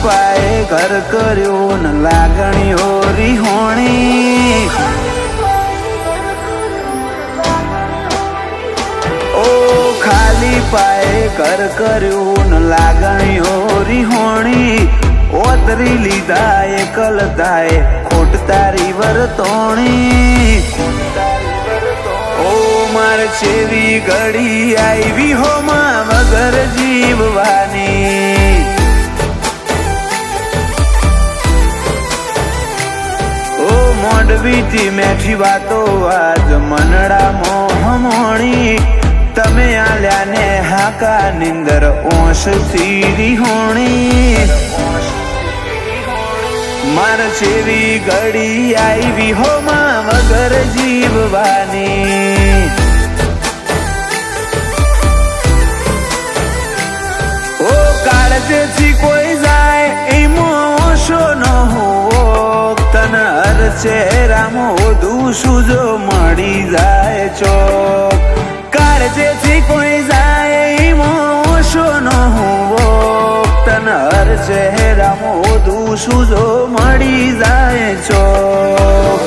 પાએ ઘર કર્યો ને લાગણીઓ રીહોણી, ઓ ખાલી પાએ ઘર કર્યું ને લાગણીઓ રીહોણી, ઓતરી લીધા એકલ થાય ખોટ તારી વર્તોણી, ઓ માર છેવી ઘડી આવી હો માં વગર જીવવાની, મોડવીથી મેઠી વાતો આજ મનડા મોહમોણી, તમે આલ્યા ને હાકા નિંદર ઓશ સીરી હોણી, માર છેવી ઘડી આવી હો માં વગર જીવવાની, ઓ કાળજેથી કોઈ જાય એમો ઓશો ન હોવો, તને હર ચહેરામાં વધુ સુજો મળી જાય ચોક, કાળજેથી કોઈ જાય એમાં ઓશો ન હોવો, તને હર ચહેરામાં વધુ સુજો મળી જાય ચોક,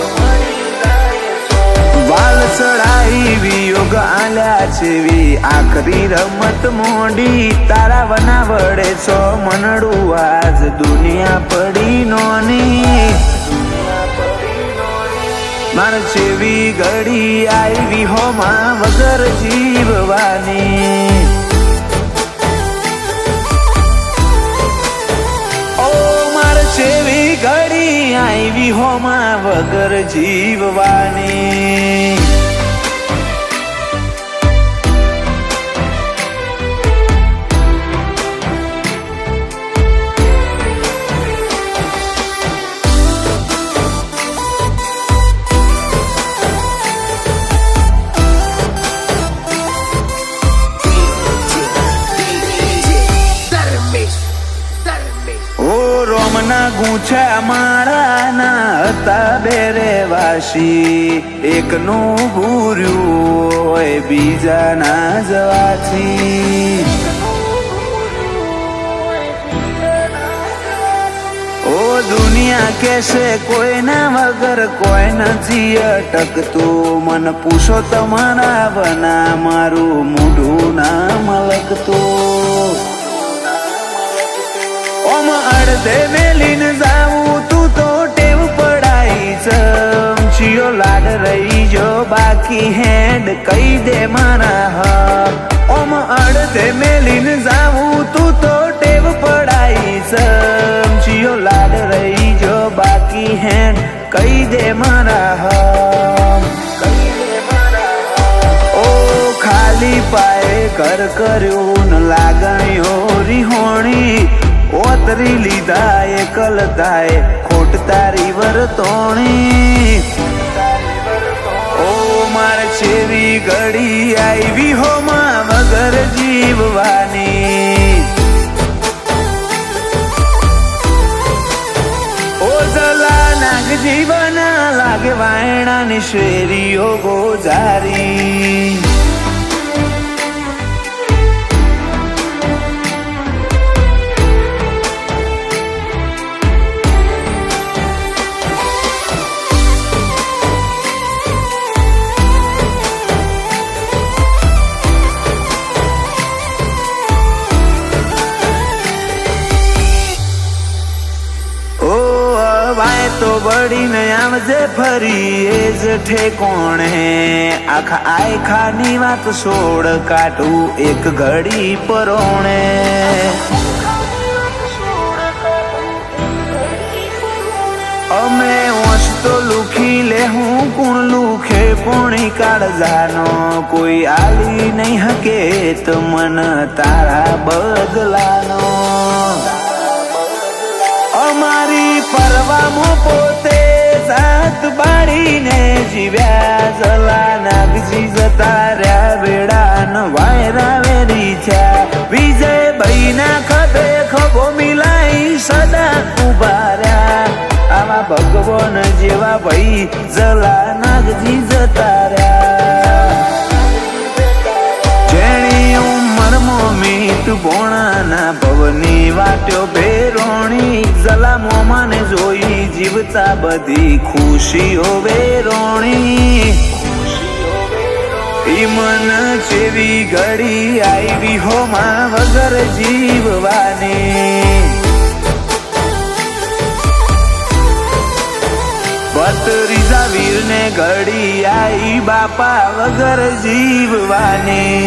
વાલ ચડાઈ વિયોગ આલ્યા છેવી આખરી રમત મોડી, તારા વના વડે છો મનડું આજ દુનિયા પડી નોની, માર છેવી ઘડી આવી હો માં વગર જીવવાની, ઓ માર છેવી ઘડી આવી હો માં વગર જીવવાની, રોમના ગૂંછા માળાના હતા બેરે વાસી, એકનું ભૂર્યું હોય બીજાના જવાથી, ઓ દુનિયા કેસે કોઈના વગર કોઈ નથી અટકતું, મન પૂછો તમારા વના મારું મોઢું ના મલકતું, ઓમ અડધે મેલીને જાવું તું તો ટેવ પડાઈ, ચમચીઓ લાડ રહી જો બાકી હેડ કહી દે મારા હક, ઓમ અડધે મેલીને જાવું તું તો ટેવ પડાઈ, ચમચીઓ લાડ રહી જો બાકી હેડ કહી દે મારા હક, ઓ ખાલી પાએ ઘર કર્યું ને લાગણીઓ રીહોણી, ઓતરી લીધા એકલ થાય ખોટ તારી વર્તોણી, ઓ માર છેવી ઘડી આવી હો માં વગર જીવવાની, ઓ જલા નાગ જીવના લાગે વાયણાની શેરીઓ ગોજારી, તો બળીને આવજે ફરી એ જ ઠેકોણે, આખા આયખાની વાત છોડ કાઢું એક ઘડી પરોણે, અમે ઓછ તો લુખી લે હું કુણ લુખે પોણી કાળજાનો, કોઈ આલી નહીં હકે તો મન તારા બદલાનો, મારી પરવામાં પોતે સાત બાળીને જીવ્યા જલા નાગજી જતા રહ્યા વેડા વાયરા વેરી થયા વિજય ભાઈ ના ખભે ખભો મિલાઈ સદા ઉભા રહ્યા આવા ભગવાન જેવા ભાઈ જલા નાગજી જતા રહ્યા જેણી ઉંમરમાં મીત ભોણાના ભવની વાટ્યો ભેરોણી જલા મોમાને જોઈ જીવતા બધી ખુશીઓ વેરોણી ઈ મન જેવી ઘડી આવી હોમાં વગર જીવવાની ભત્રીજા વીરને ઘડી આઈ બાપા વગર જીવવાની